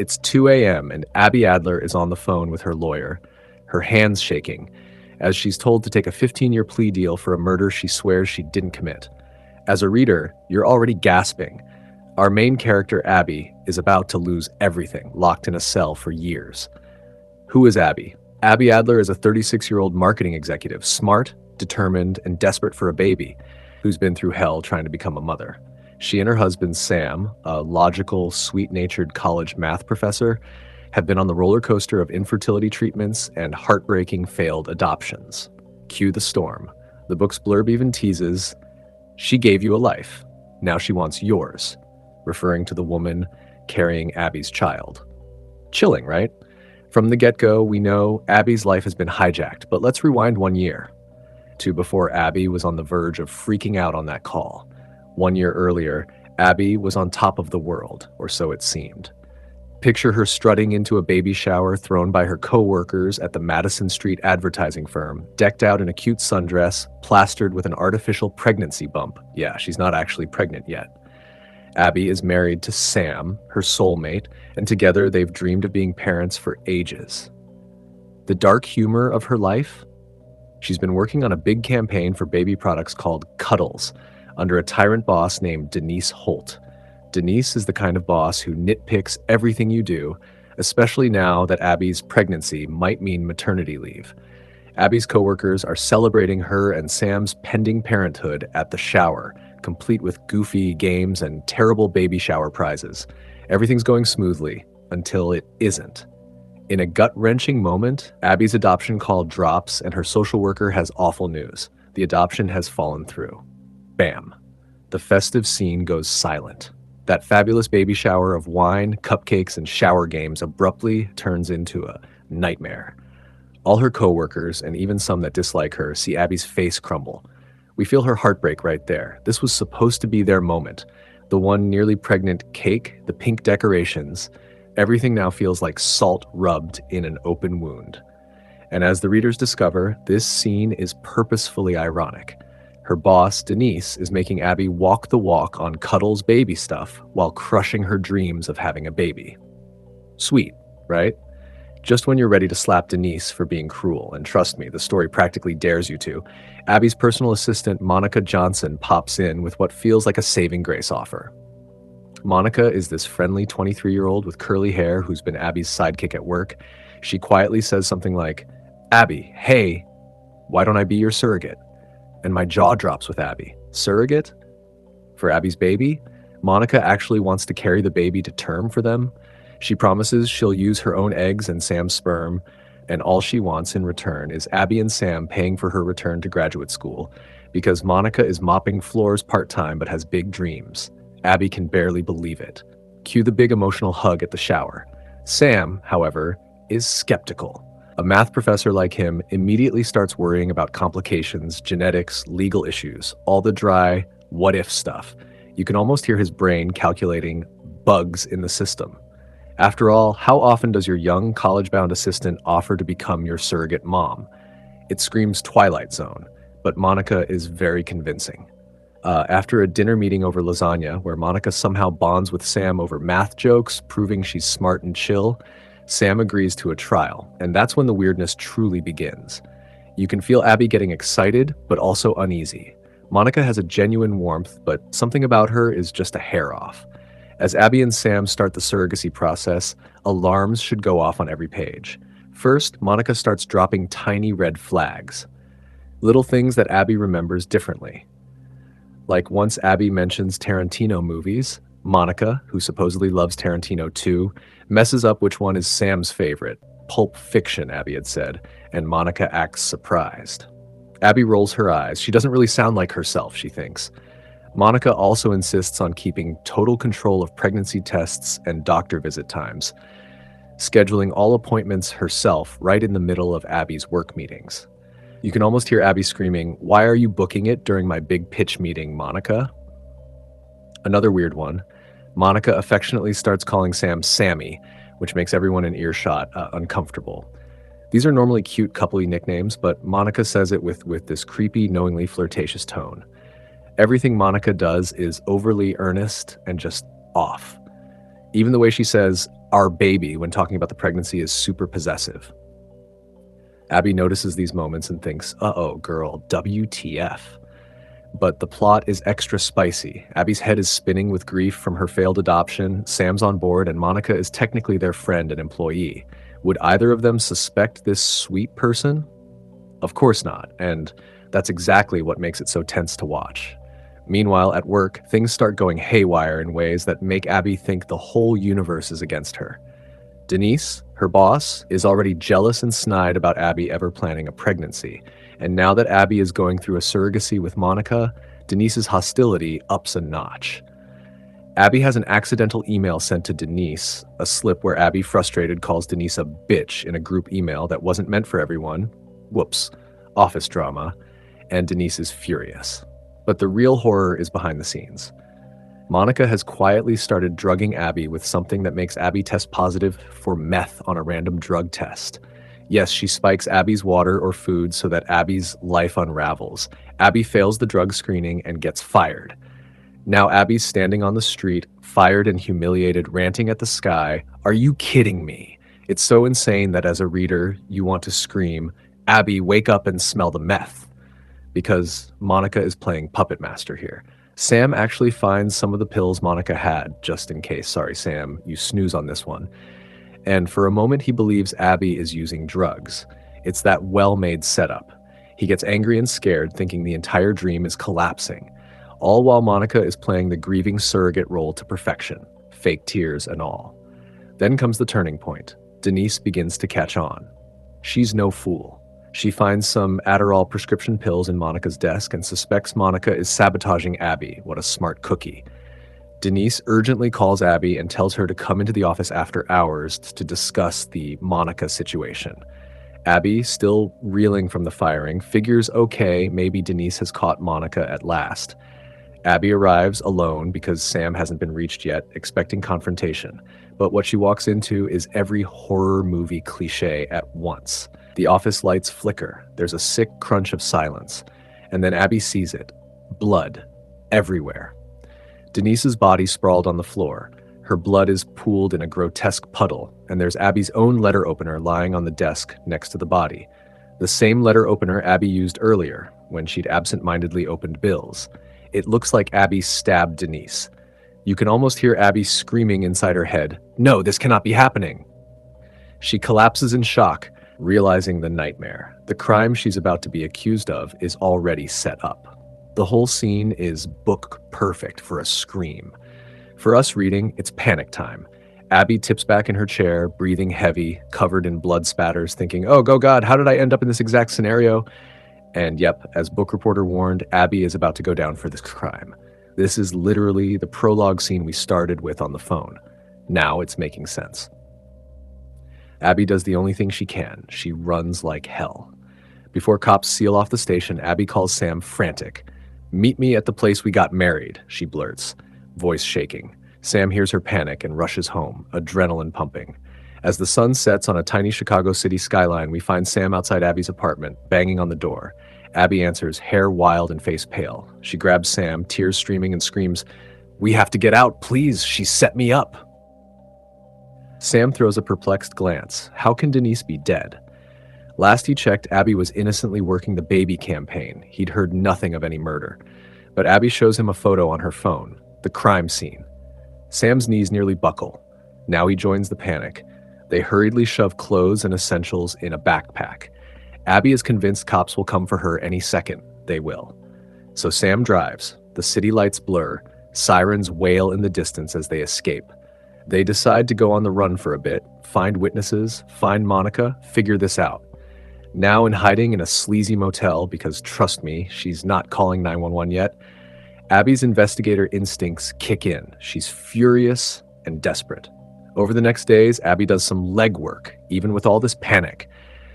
It's 2 a.m. and Abby Adler is on the phone with her lawyer, her hands shaking, as she's told to take a 15-year plea deal for a murder she swears she didn't commit. As a reader, you're already gasping. Our main character, Abby, is about to lose everything, locked in a cell for years. Who is Abby? Abby Adler is a 36-year-old marketing executive, smart, determined, and desperate for a baby, who's been through hell trying to become a mother. She and her husband, Sam, a logical, sweet-natured college math professor, have been on the roller coaster of infertility treatments and heartbreaking failed adoptions. Cue the storm. The book's blurb even teases, "She gave you a life. Now she wants yours," referring to the woman carrying Abby's child. Chilling, right? From the get-go, we know Abby's life has been hijacked, but let's rewind 1 year to before Abby was on the verge of freaking out on that call. 1 year earlier, Abby was on top of the world, or so it seemed. Picture her strutting into a baby shower thrown by her co-workers at the Madison Street advertising firm, decked out in a cute sundress, plastered with an artificial pregnancy bump. Yeah, she's not actually pregnant yet. Abby is married to Sam, her soulmate, and together they've dreamed of being parents for ages. The dark humor of her life? She's been working on a big campaign for baby products called Cuddles, under a tyrant boss named Denise Holt. Denise is the kind of boss who nitpicks everything you do, especially now that Abby's pregnancy might mean maternity leave. Abby's coworkers are celebrating her and Sam's pending parenthood at the shower, complete with goofy games and terrible baby shower prizes. Everything's going smoothly until it isn't. In a gut-wrenching moment, Abby's adoption call drops and her social worker has awful news. The adoption has fallen through. Bam. The festive scene goes silent. That fabulous baby shower of wine, cupcakes, and shower games abruptly turns into a nightmare. All her coworkers, and even some that dislike her, see Abby's face crumble. We feel her heartbreak right there. This was supposed to be their moment. The one nearly pregnant cake, the pink decorations, everything now feels like salt rubbed in an open wound. And as the readers discover, this scene is purposefully ironic. Her boss, Denise, is making Abby walk the walk on Cuddles baby stuff while crushing her dreams of having a baby. Sweet, right? Just when you're ready to slap Denise for being cruel, and trust me, the story practically dares you to, Abby's personal assistant, Monica Johnson, pops in with what feels like a saving grace offer. Monica is this friendly 23-year-old with curly hair who's been Abby's sidekick at work. She quietly says something like, "Abby, hey, why don't I be your surrogate?" And my jaw drops with Abby. Surrogate? For Abby's baby? Monica actually wants to carry the baby to term for them. She promises she'll use her own eggs and Sam's sperm, and all she wants in return is Abby and Sam paying for her return to graduate school, because Monica is mopping floors part-time but has big dreams. Abby can barely believe it. Cue the big emotional hug at the shower. Sam, however, is skeptical. A math professor like him immediately starts worrying about complications, genetics, legal issues, all the dry, what-if stuff. You can almost hear his brain calculating bugs in the system. After all, how often does your young, college-bound assistant offer to become your surrogate mom? It screams Twilight Zone, but Monica is very convincing. After a dinner meeting over lasagna, where Monica somehow bonds with Sam over math jokes, proving she's smart and chill, Sam agrees to a trial, and that's when the weirdness truly begins. You can feel Abby getting excited, but also uneasy. Monica has a genuine warmth, but something about her is just a hair off. As Abby and Sam start the surrogacy process, alarms should go off on every page. First, Monica starts dropping tiny red flags. Little things that Abby remembers differently. Like once Abby mentions Tarantino movies, Monica, who supposedly loves Tarantino too, messes up which one is Sam's favorite. Pulp Fiction, Abby had said, and Monica acts surprised. Abby rolls her eyes. She doesn't really sound like herself, she thinks. Monica also insists on keeping total control of pregnancy tests and doctor visit times, scheduling all appointments herself right in the middle of Abby's work meetings. You can almost hear Abby screaming, "Why are you booking it during my big pitch meeting, Monica?" Another weird one. Monica affectionately starts calling Sam Sammy, which makes everyone in earshot uncomfortable. These are normally cute coupley nicknames, but Monica says it with this creepy, knowingly flirtatious tone. Everything Monica does is overly earnest and just off. Even the way she says, our baby when talking about the pregnancy is super possessive. Abby notices these moments and thinks, uh-oh, girl, WTF. But the plot is extra spicy. Abby's head is spinning with grief from her failed adoption, Sam's on board, and Monica is technically their friend and employee. Would either of them suspect this sweet person? Of course not, and that's exactly what makes it so tense to watch. Meanwhile, at work, things start going haywire in ways that make Abby think the whole universe is against her. Denise, her boss, is already jealous and snide about Abby ever planning a pregnancy. And now that Abby is going through a surrogacy with Monica, Denise's hostility ups a notch. Abby has an accidental email sent to Denise, a slip where Abby, frustrated, calls Denise a bitch in a group email that wasn't meant for everyone. Whoops. Office drama. And Denise is furious. But the real horror is behind the scenes. Monica has quietly started drugging Abby with something that makes Abby test positive for meth on a random drug test. Yes, she spikes Abby's water or food so that Abby's life unravels. Abby fails the drug screening and gets fired. Now Abby's standing on the street, fired and humiliated, ranting at the sky. Are you kidding me? It's so insane that as a reader, you want to scream, Abby, wake up and smell the meth. Because Monica is playing puppet master here. Sam actually finds some of the pills Monica had, just in case. Sorry, Sam, you snooze on this one. And for a moment, he believes Abby is using drugs. It's that well-made setup. He gets angry and scared, thinking the entire dream is collapsing, all while Monica is playing the grieving surrogate role to perfection, fake tears and all. Then comes the turning point. Denise begins to catch on. She's no fool. She finds some Adderall prescription pills in Monica's desk and suspects Monica is sabotaging Abby. What a smart cookie. Denise urgently calls Abby and tells her to come into the office after hours to discuss the Monica situation. Abby, still reeling from the firing, figures, okay, maybe Denise has caught Monica at last. Abby arrives alone because Sam hasn't been reached yet, expecting confrontation. But what she walks into is every horror movie cliche at once. The office lights flicker. There's a sick crunch of silence. And then Abby sees it. Blood. Everywhere. Denise's body sprawled on the floor. Her blood is pooled in a grotesque puddle, and there's Abby's own letter opener lying on the desk next to the body. The same letter opener Abby used earlier, when she'd absent-mindedly opened bills. It looks like Abby stabbed Denise. You can almost hear Abby screaming inside her head, "No, this cannot be happening!" She collapses in shock, realizing the nightmare. The crime she's about to be accused of is already set up. The whole scene is book perfect for a scream. For us reading, it's panic time. Abby tips back in her chair, breathing heavy, covered in blood spatters, thinking, oh God, how did I end up in this exact scenario? And yep, as book reporter warned, Abby is about to go down for this crime. This is literally the prologue scene we started with on the phone. Now it's making sense. Abby does the only thing she can. She runs like hell. Before cops seal off the station, Abby calls Sam frantic. "Meet me at the place we got married," she blurts, voice shaking. Sam hears her panic and rushes home, adrenaline pumping. As the sun sets on a tiny Chicago city skyline, we find Sam outside Abby's apartment, banging on the door. Abby answers, hair wild and face pale. She grabs Sam, tears streaming, and screams, "We have to get out, please, she set me up." Sam throws a perplexed glance. How can Denise be dead? Last he checked, Abby was innocently working the baby campaign. He'd heard nothing of any murder. But Abby shows him a photo on her phone, the crime scene. Sam's knees nearly buckle. Now he joins the panic. They hurriedly shove clothes and essentials in a backpack. Abby is convinced cops will come for her any second. They will. So Sam drives. The city lights blur. Sirens wail in the distance as they escape. They decide to go on the run for a bit, find witnesses, find Monica, figure this out. Now in hiding in a sleazy motel, because trust me, she's not calling 911 yet, Abby's investigator instincts kick in. She's furious and desperate. Over the next days, Abby does some legwork, even with all this panic.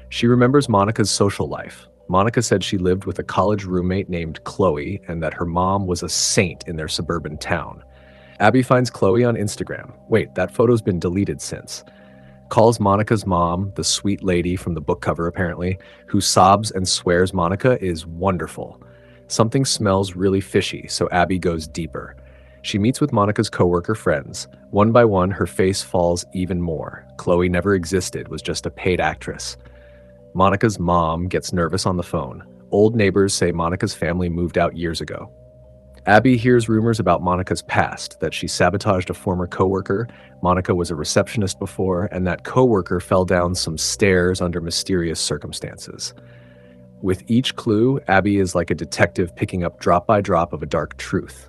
She remembers Monica's social life. Monica said she lived with a college roommate named Chloe and that her mom was a saint in their suburban town. Abby finds Chloe on Instagram. Wait, that photo's been deleted since. Calls Monica's mom, the sweet lady from the book cover apparently, who sobs and swears Monica is wonderful. Something smells really fishy, so Abby goes deeper. She meets with Monica's coworker friends. One by one, her face falls even more. Chloe never existed, was just a paid actress. Monica's mom gets nervous on the phone. Old neighbors say Monica's family moved out years ago. Abby hears rumors about Monica's past, that she sabotaged a former coworker, Monica was a receptionist before, and that coworker fell down some stairs under mysterious circumstances. With each clue, Abby is like a detective picking up drop by drop of a dark truth.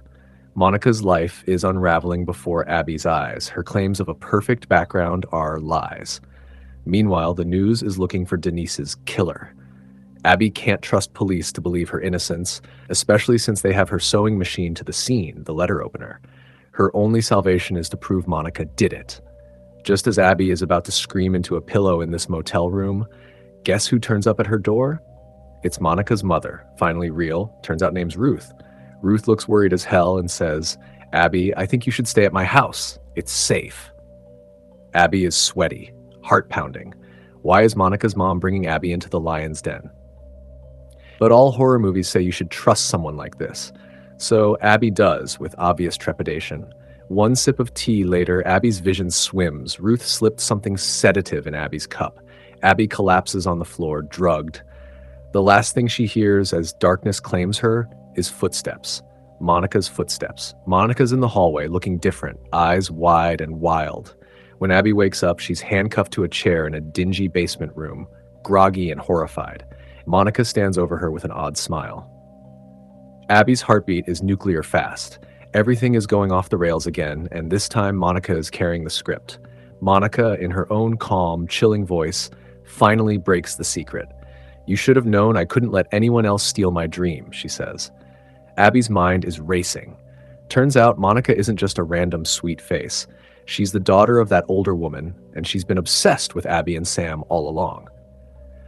Monica's life is unraveling before Abby's eyes. Her claims of a perfect background are lies. Meanwhile, the news is looking for Denise's killer. Abby can't trust police to believe her innocence, especially since they have her sewing machine to the scene, the letter opener. Her only salvation is to prove Monica did it. Just as Abby is about to scream into a pillow in this motel room, guess who turns up at her door? It's Monica's mother, finally real, turns out name's Ruth. Ruth looks worried as hell and says, "Abby, I think you should stay at my house. It's safe." Abby is sweaty, heart pounding. Why is Monica's mom bringing Abby into the lion's den? But all horror movies say you should trust someone like this. So Abby does, with obvious trepidation. One sip of tea later, Abby's vision swims. Ruth slipped something sedative in Abby's cup. Abby collapses on the floor, drugged. The last thing she hears as darkness claims her is footsteps. Monica's footsteps. Monica's in the hallway, looking different, eyes wide and wild. When Abby wakes up, she's handcuffed to a chair in a dingy basement room, groggy and horrified. Monica stands over her with an odd smile. Abby's heartbeat is nuclear fast. Everything is going off the rails again, and this time Monica is carrying the script. Monica, in her own calm, chilling voice, finally breaks the secret. "You should have known I couldn't let anyone else steal my dream," she says. Abby's mind is racing. Turns out Monica isn't just a random sweet face. She's the daughter of that older woman, and she's been obsessed with Abby and Sam all along.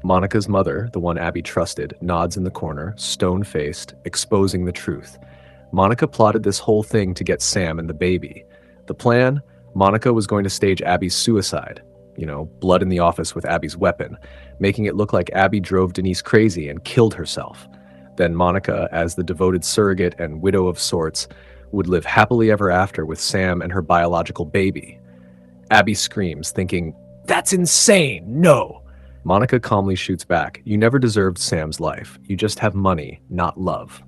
Monica's mother, the one Abby trusted, nods in the corner, stone-faced, exposing the truth. Monica plotted this whole thing to get Sam and the baby. The plan? Monica was going to stage Abby's suicide. Blood in the office with Abby's weapon, making it look like Abby drove Denise crazy and killed herself. Then Monica, as the devoted surrogate and widow of sorts, would live happily ever after with Sam and her biological baby. Abby screams, thinking, "That's insane! No!" Monica calmly shoots back, "You never deserved Sam's life. You just have money, not love."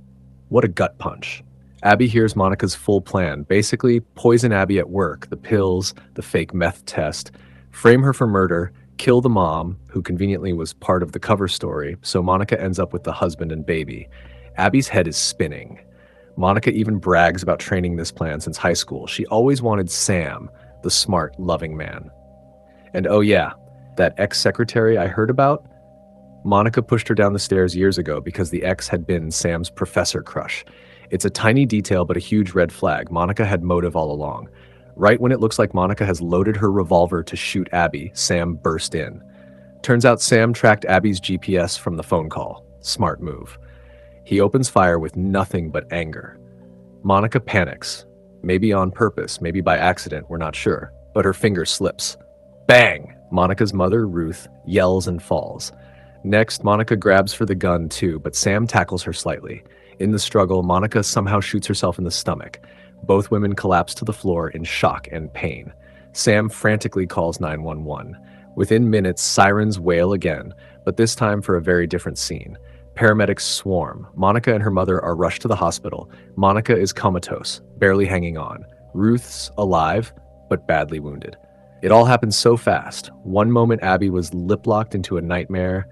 What a gut punch. Abby hears Monica's full plan. Basically, poison Abby at work, the pills, the fake meth test, frame her for murder, kill the mom, who conveniently was part of the cover story, so Monica ends up with the husband and baby. Abby's head is spinning. Monica even brags about training this plan since high school. She always wanted Sam, the smart, loving man. And oh yeah, that ex-secretary I heard about? Monica pushed her down the stairs years ago because the ex had been Sam's professor crush. It's a tiny detail, but a huge red flag. Monica had motive all along. Right when it looks like Monica has loaded her revolver to shoot Abby, Sam burst in. Turns out Sam tracked Abby's GPS from the phone call. Smart move. He opens fire with nothing but anger. Monica panics. Maybe on purpose, maybe by accident, we're not sure. But her finger slips. Bang! Monica's mother, Ruth, yells and falls. Next, Monica grabs for the gun too, but Sam tackles her slightly. In the struggle, Monica somehow shoots herself in the stomach. Both women collapse to the floor in shock and pain. Sam frantically calls 911. Within minutes, sirens wail again, but this time for a very different scene. Paramedics swarm. Monica and her mother are rushed to the hospital. Monica is comatose, barely hanging on. Ruth's alive, but badly wounded. It all happens so fast. One moment Abby was lip-locked into a nightmare.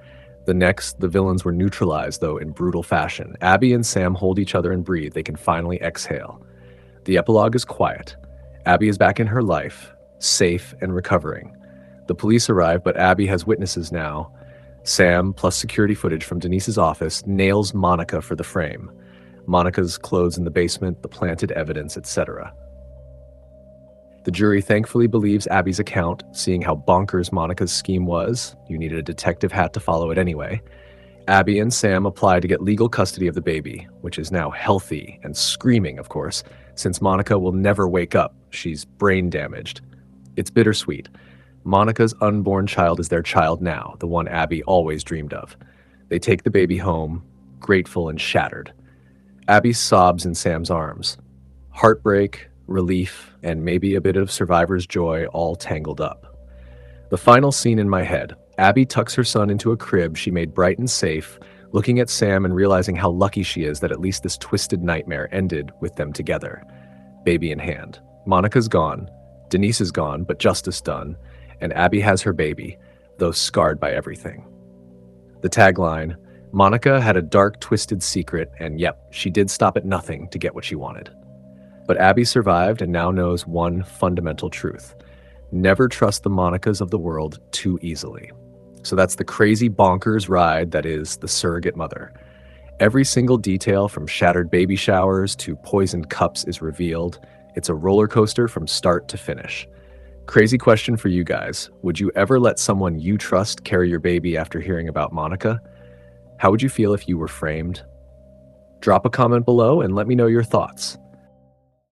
The next, the villains were neutralized, though in brutal fashion. Abby and Sam hold each other and breathe. They can finally exhale. The epilogue is quiet. Abby is back in her life, safe and recovering. The police arrive, but Abby has witnesses now. Sam, plus security footage from Denise's office, nails Monica for the frame. Monica's clothes in the basement, the planted evidence, etc. The jury thankfully believes Abby's account, seeing how bonkers Monica's scheme was. You needed a detective hat to follow it anyway. Abby and Sam apply to get legal custody of the baby, which is now healthy and screaming, of course, since Monica will never wake up. She's brain damaged. It's bittersweet. Monica's unborn child is their child now, the one Abby always dreamed of. They take the baby home, grateful and shattered. Abby sobs in Sam's arms. Heartbreak, relief, and maybe a bit of survivor's joy all tangled up. The final scene in my head: Abby tucks her son into a crib she made bright and safe, looking at Sam and realizing how lucky she is that at least this twisted nightmare ended with them together, baby in hand. Monica's gone, Denise is gone, but justice done, and Abby has her baby, though scarred by everything. The tagline: Monica had a dark, twisted secret, and yep, she did stop at nothing to get what she wanted. But Abby survived and now knows one fundamental truth: never trust the Monicas of the world too easily. So that's the crazy bonkers ride that is The Surrogate Mother. Every single detail from shattered baby showers to poisoned cups is revealed. It's a roller coaster from start to finish. Crazy question for you guys: would you ever let someone you trust carry your baby after hearing about Monica? How would you feel if you were framed? Drop a comment below and let me know your thoughts.